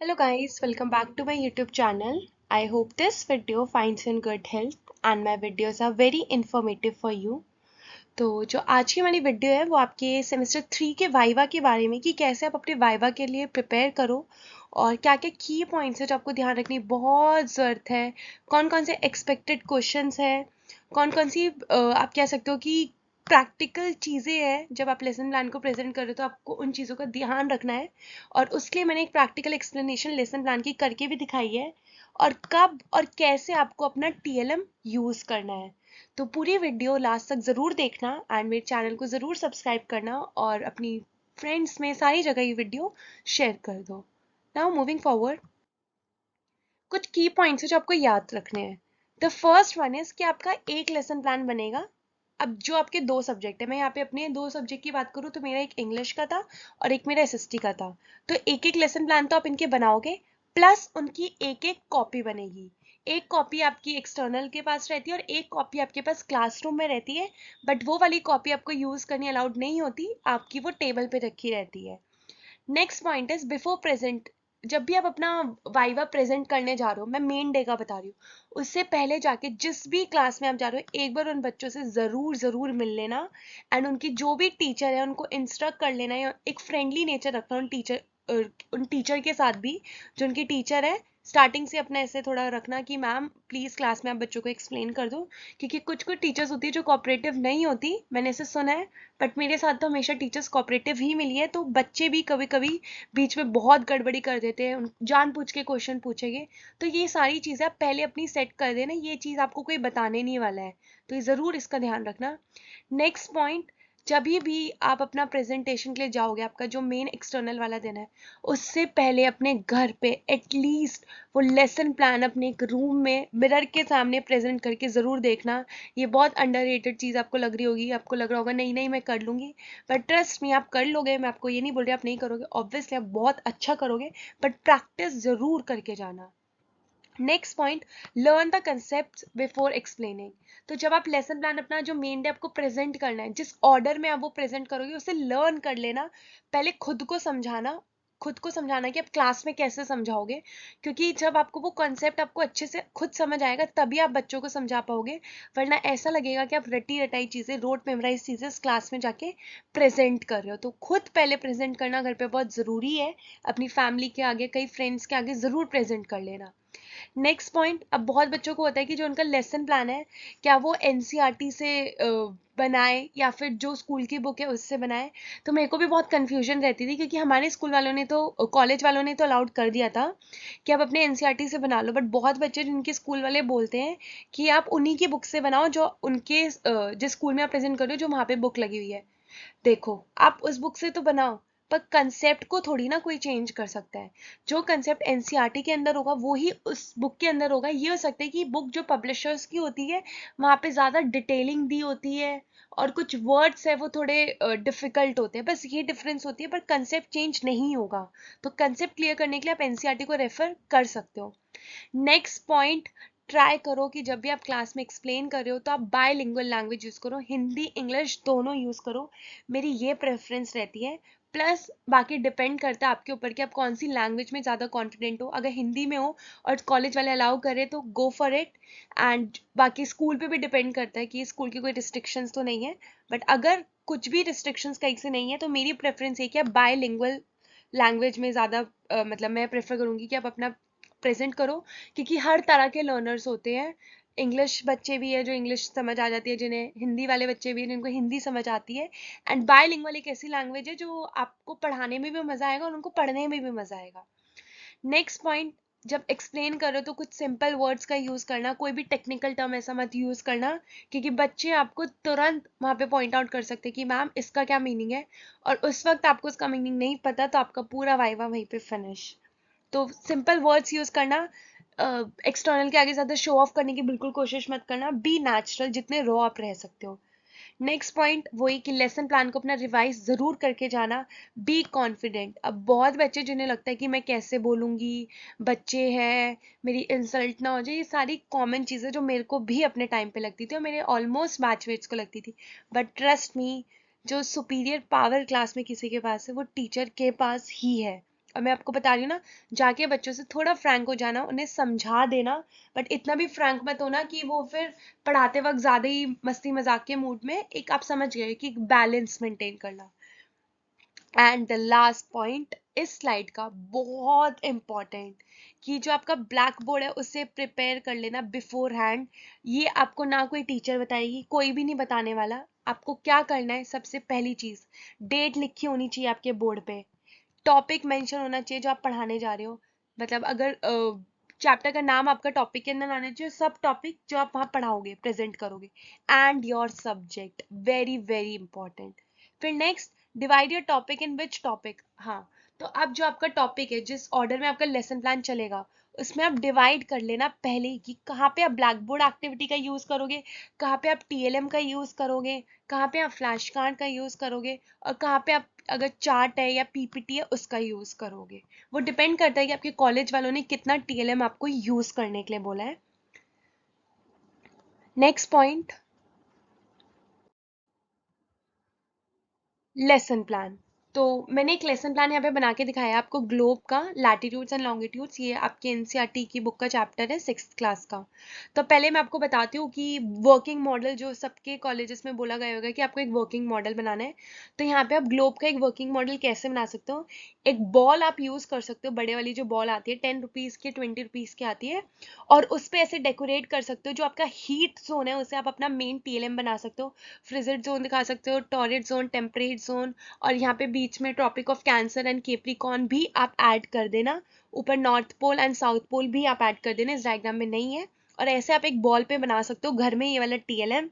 Hello guys, welcome back to my YouTube channel. I hope this video finds you in good health and my videos are very informative for you. तो जो आज की हमारी video है वो आपके semester 3 के वाइवा के बारे में कि कैसे आप अपने वाइवा के लिए प्रिपेयर करो और क्या क्या की पॉइंट्स है जो आपको ध्यान रखने की बहुत ज़रूरत है, कौन कौन से एक्सपेक्टेड क्वेश्चंस है, कौन कौन सी आप कह सकते हो कि प्रैक्टिकल चीज़ें हैं। जब आप लेसन प्लान को प्रेजेंट कर रहे हो तो आपको उन चीज़ों का ध्यान रखना है और उसके लिए मैंने एक प्रैक्टिकल एक्सप्लेनेशन लेसन प्लान की करके भी दिखाई है और कब और कैसे आपको अपना टीएलएम यूज़ करना है। तो पूरी वीडियो लास्ट तक ज़रूर देखना एंड मेरे चैनल को ज़रूर सब्सक्राइब करना और अपनी फ्रेंड्स में सारी जगह ये वीडियो शेयर कर दो। नाउ मूविंग फॉरवर्ड, कुछ की पॉइंट्स है जो आपको याद रखने हैं। द फर्स्ट वन इज कि आपका एक लेसन प्लान बनेगा। अब जो आपके दो सब्जेक्ट है, मैं यहाँ पे अपने दो सब्जेक्ट की बात करूँ तो मेरा एक इंग्लिश का था और एक मेरा एसएसटी का था। तो एक एक लेसन प्लान तो आप इनके बनाओगे, प्लस उनकी एक एक कॉपी बनेगी। एक कॉपी आपकी एक्सटर्नल के पास रहती है और एक कॉपी आपके पास क्लासरूम में रहती है, बट वो वाली कॉपी आपको यूज करनी अलाउड नहीं होती, आपकी वो टेबल पे रखी रहती है। Next point is before present. जब भी आप अपना वाइवा प्रेजेंट करने जा रहे हो, मैं मेन डे का बता रही हूँ, उससे पहले जाके जिस भी क्लास में आप जा रहे हो एक बार उन बच्चों से जरूर जरूर मिल लेना एंड उनकी जो भी टीचर है उनको इंस्ट्रक्ट कर लेना या एक फ्रेंडली नेचर रखना उन टीचर के साथ भी। जो उनकी टीचर है स्टार्टिंग से अपना ऐसे थोड़ा रखना कि मैम प्लीज क्लास में आप बच्चों को एक्सप्लेन कर दो, क्योंकि कुछ कुछ टीचर्स होती है जो कोऑपरेटिव नहीं होती, मैंने इसे सुना है। बट मेरे साथ तो हमेशा टीचर्स कोऑपरेटिव ही मिली है, तो बच्चे भी कभी कभी बीच में बहुत गड़बड़ी कर देते हैं, जानबूझ के क्वेश्चन पूछेंगे। तो ये सारी चीज़ें आप पहले अपनी सेट कर देना, ये चीज़ आपको कोई बताने नहीं वाला है, तो ये ज़रूर इसका ध्यान रखना। नेक्स्ट पॉइंट, जब भी आप अपना प्रेजेंटेशन के लिए जाओगे, आपका जो मेन एक्सटर्नल वाला दिन है, उससे पहले अपने घर पे एटलीस्ट वो लेसन प्लान अपने एक रूम में मिरर के सामने प्रेजेंट करके ज़रूर देखना। ये बहुत अंडररेटेड चीज़ आपको लग रही होगी, आपको लग रहा होगा नहीं नहीं मैं कर लूँगी, बट ट्रस्ट मी आप कर लोगे। मैं आपको ये नहीं बोल रही आप नहीं करोगे, ऑब्वियसली आप बहुत अच्छा करोगे, बट प्रैक्टिस ज़रूर करके जाना। Next point, learn the concept before explaining. तो जब आप लेसन प्लान अपना जो मेन डे आपको प्रेजेंट करना है, जिस ऑर्डर में आप वो प्रेजेंट करोगे उसे लर्न कर लेना। पहले खुद को समझाना कि आप क्लास में कैसे समझाओगे, क्योंकि जब आपको वो कॉन्सेप्ट आपको अच्छे से खुद समझ आएगा तभी आप बच्चों को समझा पाओगे, वरना ऐसा लगेगा कि आप रटी रटाई चीज़ें, रोट मेमोराइज चीज़ें क्लास में जाके प्रेजेंट कर रहे हो। तो खुद पहले प्रेजेंट करना घर पे बहुत ज़रूरी है, अपनी फैमिली के आगे, कई फ्रेंड्स के आगे ज़रूर प्रेजेंट कर लेना। नेक्स्ट पॉइंट, अब बहुत बच्चों को होता है कि जो उनका लेसन प्लान है क्या वो एनसीईआरटी से बनाए या फिर जो स्कूल की बुक है उससे बनाए। तो मेरे को भी बहुत कंफ्यूजन रहती थी, क्योंकि हमारे स्कूल वालों ने तो, कॉलेज वालों ने तो अलाउड कर दिया था कि आप अपने एनसीईआरटी से बना लो, बट बहुत बच्चे जिनके स्कूल वाले बोलते हैं कि आप उन्हीं की बुक से बनाओ जो उनके जिस स्कूल में आप प्रेजेंट कर रहे हो जो वहाँ पे बुक लगी हुई है। देखो, आप उस बुक से तो बनाओ, पर कंसेप्ट को थोड़ी ना कोई चेंज कर सकता है। जो कंसेप्ट एनसीईआरटी के अंदर होगा वो ही उस बुक के अंदर होगा। ये हो सकता है कि बुक जो पब्लिशर्स की होती है वहाँ पे ज़्यादा डिटेलिंग दी होती है और कुछ वर्ड्स है वो थोड़े डिफिकल्ट होते हैं, बस ये डिफरेंस होती है, पर कंसेप्ट चेंज नहीं होगा। तो कंसेप्ट क्लियर करने के लिए आप एनसीईआरटी को रेफर कर सकते हो। नेक्स्ट पॉइंट, ट्राई करो कि जब भी आप क्लास में एक्सप्लेन कर रहे हो तो आप बायलिंगुअल लैंग्वेज यूज़ करो, हिंदी इंग्लिश दोनों यूज़ करो। मेरी ये प्रेफरेंस रहती है। प्लस बाकी डिपेंड करता है आपके ऊपर कि आप कौन सी लैंग्वेज में ज़्यादा कॉन्फिडेंट हो। अगर हिंदी में हो और कॉलेज वाले अलाउ करें तो गो फॉर इट। एंड बाकी स्कूल पे भी डिपेंड करता है कि स्कूल की कोई रिस्ट्रिक्शंस तो नहीं है, बट अगर कुछ भी रिस्ट्रिक्शंस कहीं से नहीं है तो मेरी प्रेफरेंस ये कि आप बायलिंगुअल लैंग्वेज में ज़्यादा मतलब मैं प्रेफर करूँगी कि आप अपना प्रेजेंट करो, क्योंकि हर तरह के लर्नर्स होते हैं। इंग्लिश बच्चे भी है जो इंग्लिश समझ आ जाती है जिन्हें, हिंदी वाले बच्चे भी हैं जिनको हिंदी समझ आती है। एंड बायलिंगुअल एक ऐसी लैंग्वेज है जो आपको पढ़ाने में भी मज़ा आएगा और उनको पढ़ने में भी मज़ा आएगा। नेक्स्ट पॉइंट, जब एक्सप्लेन करो तो कुछ सिंपल वर्ड्स का यूज़ करना, कोई भी टेक्निकल टर्म ऐसा मत यूज़ करना, क्योंकि बच्चे आपको तुरंत वहाँ पे पॉइंट आउट कर सकते हैं कि मैम इसका क्या मीनिंग है, और उस वक्त आपको उसका मीनिंग नहीं पता तो आपका पूरा वाइवा वहीं पे फिनिश। तो सिंपल वर्ड्स यूज करना, एक्सटर्नल के आगे ज्यादा शो ऑफ करने की बिल्कुल कोशिश मत करना, बी नेचुरल, जितने रॉ आप रह सकते हो। नेक्स्ट पॉइंट वही कि लेसन प्लान को अपना रिवाइज जरूर करके जाना। Be confident. अब बहुत बच्चे जिन्हें लगता है कि मैं कैसे बोलूंगी, बच्चे हैं, मेरी इंसल्ट ना हो जाए, ये सारी कॉमन चीज़ें जो मेरे को भी अपने टाइम पे लगती थी और मेरे ऑलमोस्ट बैचमेट्स को लगती थी। बट ट्रस्ट मी, जो सुपीरियर पावर क्लास में किसी के पास है वो टीचर के पास ही है। और मैं आपको बता रही हूँ ना, जाके बच्चों से थोड़ा फ्रैंक हो जाना, उन्हें समझा देना, बट इतना भी फ्रैंक मत होना कि वो फिर पढ़ाते वक्त ज्यादा ही मस्ती मजाक के मूड में, एक आप समझ गए कि बैलेंस मेंटेन करना। एंड द लास्ट पॉइंट इस स्लाइड का बहुत इंपॉर्टेंट, कि जो आपका ब्लैक बोर्ड है उसे प्रिपेयर कर लेना बिफोर हैंड। ये आपको ना कोई टीचर बताएगी, कोई भी नहीं बताने वाला। आपको क्या करना है, सबसे पहली चीज, डेट लिखी होनी चाहिए आपके बोर्ड पे, टॉपिक मेंशन होना चाहिए जो आप पढ़ाने जा रहे हो, मतलब अगर चैप्टर का नाम आपका टॉपिक के अंदर आना चाहिए, सब टॉपिक जो आप वहां पढ़ाओगे प्रेजेंट करोगे, and your subject, very very important. फिर next, divide your topic in which topic. हाँ, तो अब जो आपका टॉपिक है, जिस ऑर्डर में आपका लेसन प्लान चलेगा, उसमें आप डिवाइड कर लेना पहले ही कि कहाँ पे आप ब्लैक बोर्ड एक्टिविटी का यूज करोगे, कहाँ पे आप टीएलएम का यूज करोगे, कहाँ पे आप फ्लैश कार्ड का यूज करोगे, और कहाँ पे आप अगर चार्ट है या पीपीटी है उसका यूज करोगे। वो डिपेंड करता है कि आपके कॉलेज वालों ने कितना टीएलएम आपको यूज करने के लिए बोला है। Next point, lesson plan. तो मैंने एक लेसन प्लान यहाँ पे बना के दिखाया है आपको, ग्लोब का लैटिट्यूड्स एंड लॉन्गिट्यूड्स, ये आपके एनसीईआरटी की बुक का चैप्टर है 6th क्लास का। तो पहले मैं आपको बताती हूँ कि वर्किंग मॉडल जो सबके कॉलेजेस में बोला गया होगा कि आपको एक वर्किंग मॉडल बनाना है, तो यहाँ पे आप ग्लोब का एक वर्किंग मॉडल कैसे बना सकते हो। एक बॉल आप यूज कर सकते हो, बड़े वाली जो बॉल आती है 10 रुपीज की, 20 रुपीज की आती है, और उस पर ऐसे डेकोरेट कर सकते हो। जो आपका हीट जोन है उसे आप अपना मेन टीएलएम बना सकते हो, फ्रिजिड जोन दिखा सकते हो, टॉरिड जोन, टेम्परेट जोन, और यहाँ पे बीच में tropic of cancer and capricorn भी आप ऐड कर देना। ऊपर north pole and south pole भी आप ऐड कर देना, इस डायग्राम में नहीं है। और ऐसे आप एक बॉल पे बना सकते हो घर में ये वाला टीएलएम।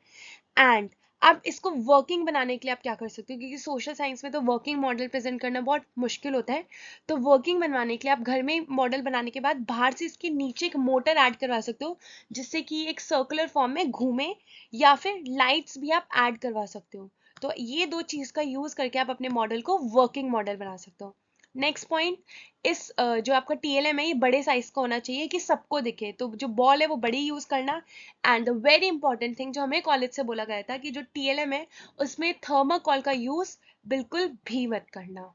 एंड अब इसको वर्किंग बनाने के लिए आप क्या कर सकते हो, क्योंकि सोशल साइंस में तो वर्किंग मॉडल प्रेजेंट करना बहुत मुश्किल होता है। तो वर्किंग बनवाने के लिए आप घर में मॉडल बनाने के बाद बाहर से इसके नीचे एक मोटर ऐड करवा सकते हो, जिससे कि एक सर्कुलर फॉर्म में घूमे, या फिर लाइट्स भी आप ऐड करवा सकते हो। तो ये दो चीज का यूज करके आप अपने मॉडल को वर्किंग मॉडल बना सकते हो। नेक्स्ट पॉइंट, इस जो आपका टीएलएम है ये बड़े साइज का होना चाहिए कि सबको दिखे, तो जो बॉल है वो बड़ी यूज करना। एंड वेरी इंपॉर्टेंट थिंग जो हमें कॉलेज से बोला गया था, कि जो टीएलएम है उसमें थर्माकोल का यूज बिल्कुल भी मत करना।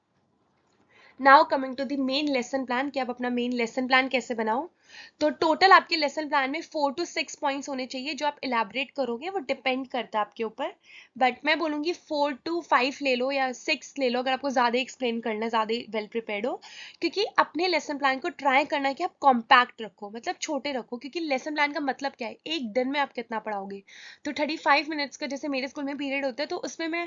Now coming to the main lesson plan, कि आप अपना मेन लेसन प्लान कैसे बनाओ। तो टोटल आपके लेसन प्लान में 4 to 6 पॉइंट्स होने चाहिए, जो आप इलेबरेट करोगे वो डिपेंड करता है आपके ऊपर, बट मैं बोलूंगी 4 to 5 ले लो या 6 ले लो, अगर आपको ज्यादा एक्सप्लेन करना है, ज्यादा वेल प्रिपेयर्ड हो। क्योंकि अपने लेसन प्लान को ट्राई करना कि आप कॉम्पैक्ट रखो, मतलब छोटे रखो, क्योंकि लेसन प्लान का मतलब क्या है, एक दिन में आप कितना पढ़ाओगे। तो 35 मिनट्स का जैसे मेरे स्कूल में पीरियड होता है, तो उसमें मैं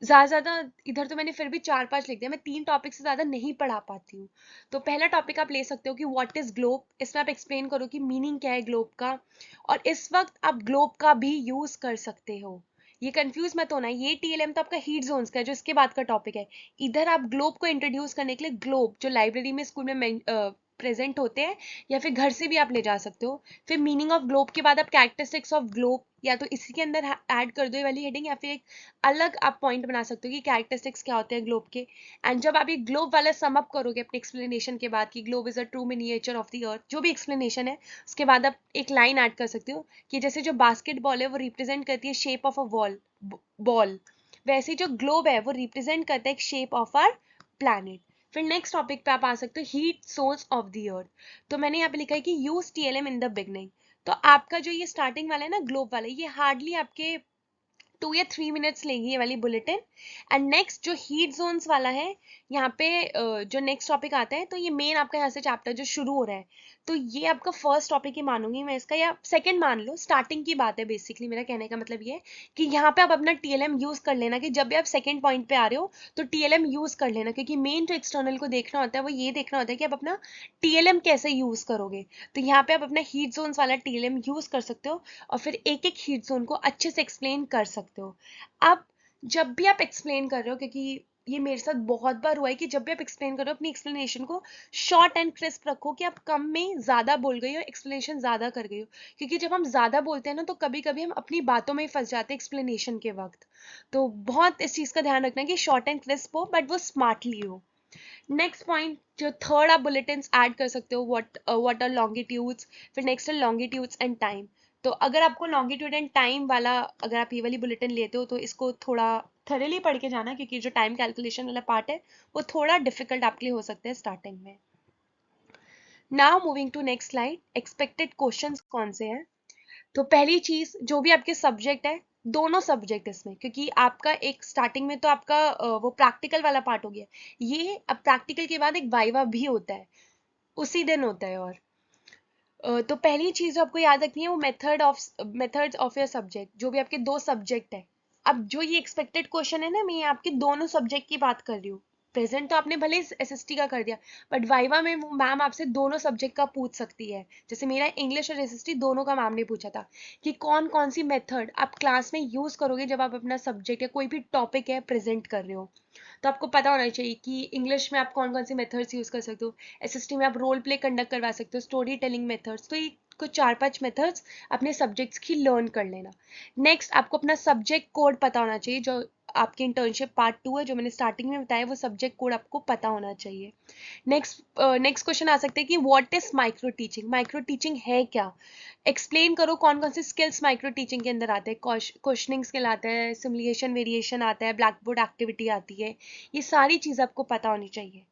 ज्यादा इधर तो मैंने फिर भी 4-5 लिख दिया, मैं 3 टॉपिक से ज्यादा नहीं पढ़ा पाती हूँ। तो पहला टॉपिक आप ले सकते हो कि व्हाट इज ग्लोब, इसमें आप एक्सप्लेन करो कि मीनिंग क्या है ग्लोब का, और इस वक्त आप ग्लोब का भी यूज कर सकते हो। ये कंफ्यूज मत होना, ये टीएलएम तो आपका हीट जोन्स का है जो इसके बाद का टॉपिक है। इधर आप ग्लोब को इंट्रोड्यूस करने के लिए ग्लोब जो लाइब्रेरी में स्कूल में प्रेजेंट होते हैं, या फिर घर से भी आप ले जा सकते हो। फिर मीनिंग ऑफ ग्लोब के बाद आप कैरेक्टरिस्टिक्स ऑफ ग्लोब, या तो इसी के अंदर ऐड कर दो ये वाली हेडिंग, या फिर एक अलग आप पॉइंट बना सकते हो कि कैरेक्टरिस्टिक्स क्या होते हैं ग्लोब के। एंड जब आप ये ग्लोब वाला सम अप करोगे अपने एक्सप्लेनेशन के बाद, कि globe is a true miniature of the earth, जो भी एक्सप्लेनेशन है, उसके बाद आप एक लाइन ऐड कर सकते हो कि जैसे जो बास्केटबॉल है वो रिप्रेजेंट करती है शेप ऑफ अ बॉल, वैसे जो ग्लोब है वो रिप्रेजेंट करता है एक शेप ऑफ आवर प्लैनेट। फिर नेक्स्ट टॉपिक पे आप आ सकते हो, heat source of the earth. तो मैंने यहाँ पे लिखा है कि use TLM in the beginning. तो आपका जो ये स्टार्टिंग वाला है ना ग्लोब वाला, ये हार्डली आपके 2 या 3 मिनट्स लेगी ये वाली बुलेटिन। एंड नेक्स्ट जो हीट जोन्स वाला है, यहाँ पे जो नेक्स्ट टॉपिक आता है, तो ये मेन आपका यहाँ से चैप्टर जो शुरू हो रहा है, तो ये आपका फर्स्ट टॉपिक ही मानूंगी मैं इसका, या सेकंड मान लो, स्टार्टिंग की बात है बेसिकली। मेरा कहने का मतलब ये है कि यहाँ पे आप अपना टीएलएम यूज कर लेना, कि जब भी आप सेकंड पॉइंट पे आ रहे हो तो टीएलएम यूज कर लेना, क्योंकि मेन जो एक्सटर्नल को देखना होता है वो ये देखना होता है कि आप अपना टीएलएम कैसे यूज करोगे। तो यहाँ पे आप अपना हीट जोन्स वाला टीएलएम यूज कर सकते हो, और फिर एक एक हीट जोन को अच्छे से एक्सप्लेन कर सकते हो। अब जब भी आप एक्सप्लेन कर रहे हो, क्योंकि ये मेरे साथ बहुत बार हुआ है कि जब भी आप एक्सप्लेन कर रहे हो, अपनी एक्सप्लेनेशन को शॉर्ट एंड क्रिस्प रखो, कि आप कम में ज्यादा बोल गई हो, एक्सप्लेनेशन ज्यादा कर गई हो। क्योंकि जब हम ज्यादा बोलते हैं ना, तो कभी कभी हम अपनी बातों में ही फंस जाते हैं एक्सप्लेनेशन के वक्त। तो बहुत इस चीज का ध्यान रखना कि शॉर्ट एंड क्रिस्प हो, बट वो स्मार्टली हो। नेक्स्ट पॉइंट, जो थर्ड आप बुलेटिन ऐड कर सकते हो, व्हाट आर लॉन्गिट्यूड्स, फिर नेक्स्ट है लॉन्गिट्यूड्स एंड टाइम। तो अगर आपको लॉन्गिट्यूड एंड टाइम वाला, अगर आप ये वाली बुलेटिन लेते हो तो इसको थोड़ा थरली पढ़ के जाना, क्योंकि जो टाइम कैलकुलेशन वाला पार्ट है वो थोड़ा डिफिकल्ट आपके लिए हो सकता है स्टार्टिंग में। Now moving to next slide, expected questions कौन से हैं। तो पहली चीज, जो भी आपके सब्जेक्ट है, दोनों सब्जेक्ट इसमें, क्योंकि आपका एक स्टार्टिंग में तो आपका वो प्रैक्टिकल वाला पार्ट हो गया, ये अब प्रैक्टिकल के बाद एक वाइवा भी होता है, उसी दिन होता है। और तो पहली चीज जो आपको याद रखनी है वो मेथड्स ऑफ योर सब्जेक्ट, जो भी आपके दो सब्जेक्ट है। अब जो ये एक्सपेक्टेड क्वेश्चन है ना, मैं ये आपके दोनों सब्जेक्ट की बात कर रही हूँ। प्रेजेंट तो आपने भले एसएसटी का कर दिया, बट वाइवा में मैम आपसे दोनों सब्जेक्ट का पूछ सकती है। जैसे मेरा इंग्लिश और एसएसटी दोनों का मैम ने पूछा था कि कौन कौन सी मेथड आप क्लास में यूज करोगे जब आप अपना सब्जेक्ट या कोई भी टॉपिक है प्रेजेंट कर रहे हो। तो आपको पता होना चाहिए कि इंग्लिश में आप कौन कौन सी मेथड्स यूज कर सकते हो, एसएसटी में आप रोल प्ले कंडक्ट करवा सकते हो, स्टोरी टेलिंग मेथड्स। तो ये कुछ 4-5 मेथड्स अपने सब्जेक्ट्स की लर्न कर लेना। नेक्स्ट, आपको अपना सब्जेक्ट कोड पता होना चाहिए, जो आपकी इंटर्नशिप पार्ट 2 है, जो मैंने स्टार्टिंग में बताया, वो सब्जेक्ट कोड आपको पता होना चाहिए। नेक्स्ट क्वेश्चन आ सकते हैं कि what is micro teaching, micro teaching है क्या। एक्सप्लेन करो कौन कौन से स्किल्स माइक्रो टीचिंग के अंदर आते हैं। क्वेश्चनिंग स्किल आता है, सिमुलेशन वेरिएशन आता है, ब्लैक बोर्ड एक्टिविटी आती है, ये सारी चीज आपको पता होनी चाहिए।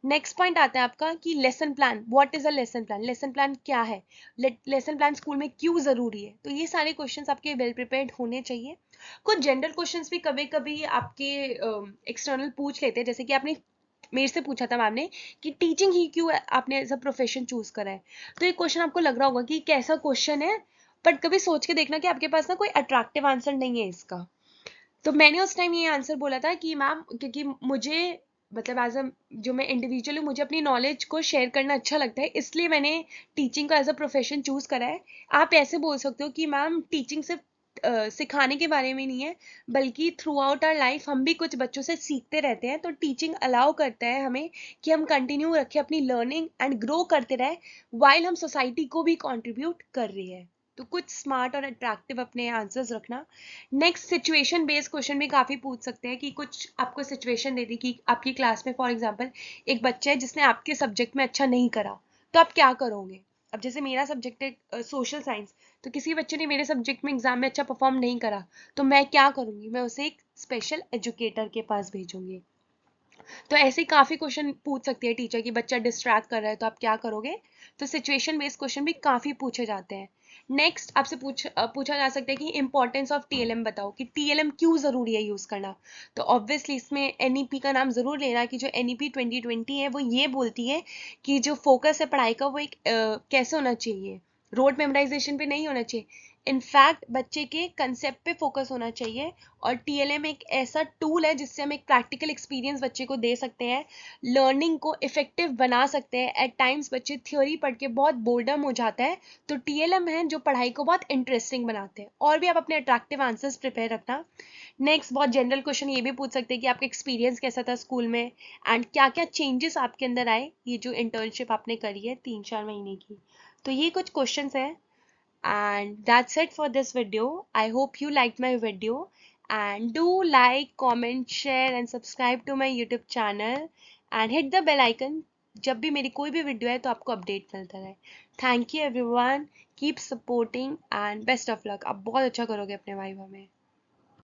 नेक्स्ट पॉइंट आता है आपका कि lesson plan, what is a lesson plan, lesson plan क्या है, लेसन प्लान स्कूल में क्यों जरूरी है। तो ये सारे क्वेश्चंस आपके वेल प्रिपेयर्ड होने चाहिए। कुछ जनरल क्वेश्चंस भी कभी कभी आपके एक्सटर्नल पूछ लेते हैं, जैसे कि आपने मेरे से पूछा था मैम ने कि टीचिंग ही क्यों आपने एज अ प्रोफेशन चूज करा है। तो ये क्वेश्चन आपको लग रहा होगा कि कैसा क्वेश्चन है, बट कभी सोच के देखना कि आपके पास ना कोई अट्रैक्टिव आंसर नहीं है इसका। तो मैंने उस टाइम ये आंसर बोला था कि मैम, क्योंकि मुझे मतलब एज अ जो मैं इंडिविजुअल हूँ, मुझे अपनी नॉलेज को शेयर करना अच्छा लगता है, इसलिए मैंने टीचिंग को एज अ प्रोफेशन चूज करा है। आप ऐसे बोल सकते हो कि मैम, टीचिंग सिर्फ सिखाने के बारे में नहीं है, बल्कि थ्रू आउट आवर लाइफ हम भी कुछ बच्चों से सीखते रहते हैं। तो टीचिंग अलाउ करता है हमें कि हम कंटिन्यू रखें अपनी लर्निंग एंड ग्रो करते रहे, वाइल हम सोसाइटी को भी कंट्रीब्यूट कर रही है। तो कुछ स्मार्ट और अट्रैक्टिव अपने आंसर्स रखना। नेक्स्ट, सिचुएशन बेस्ड क्वेश्चन भी काफी पूछ सकते हैं कि कुछ आपको सिचुएशन दे दी कि आपकी क्लास में फॉर एग्जांपल एक बच्चा है जिसने आपके सब्जेक्ट में अच्छा नहीं करा, तो आप क्या करोगे। अब जैसे मेरा सब्जेक्ट है सोशल साइंस, तो किसी बच्चे ने मेरे सब्जेक्ट में एग्जाम में अच्छा परफॉर्म नहीं करा, तो मैं क्या करूंगी, मैं उसे एक स्पेशल एजुकेटर के पास भेजूंगी। तो ऐसे ही काफी क्वेश्चन पूछ सकती है टीचर कि बच्चा डिस्ट्रैक्ट कर रहा है तो आप क्या करोगे। तो सिचुएशन बेस्ड क्वेश्चन भी काफी पूछे जाते हैं। नेक्स्ट, आपसे पूछा जा सकता है कि इंपॉर्टेंस ऑफ टीएलएम बताओ, कि टीएलएम क्यों जरूरी है यूज करना। तो ऑब्वियसली इसमें एनईपी का नाम जरूर लेना, कि जो एनईपी 2020 है वो ये बोलती है कि जो फोकस है पढ़ाई का वो एक कैसे होना चाहिए, रोड मेमोराइजेशन पे नहीं होना चाहिए। इनफैक्ट बच्चे के कंसेप्ट पे फोकस होना चाहिए। और टीएलएम एक ऐसा टूल है जिससे हम एक प्रैक्टिकल एक्सपीरियंस बच्चे को दे सकते हैं, लर्निंग को इफेक्टिव बना सकते हैं। एट टाइम्स बच्चे थ्योरी पढ़ के बहुत बोर्डम हो जाता है, तो टीएलएम है जो पढ़ाई को बहुत इंटरेस्टिंग बनाते हैं। और भी आप अपने अट्रैक्टिव आंसर्स प्रिपेयर रखना। नेक्स्ट, बहुत जनरल क्वेश्चन ये भी पूछ सकते हैं कि आपका एक्सपीरियंस कैसा था स्कूल में, एंड क्या क्या चेंजेस आपके अंदर आए ये जो इंटर्नशिप आपने करी है 3-4 महीने की। तो ये कुछ क्वेश्चंस हैं। And that's it for this video. I hope you liked my video, and do like, comment, share and subscribe to my YouTube channel and hit the bell icon जब भी मेरी कोई भी वीडियो है तो आपको अपडेट मिलता रहे। Thank you everyone, keep supporting and best of luck. आप बहुत अच्छा करोगे अपने वाइवा में।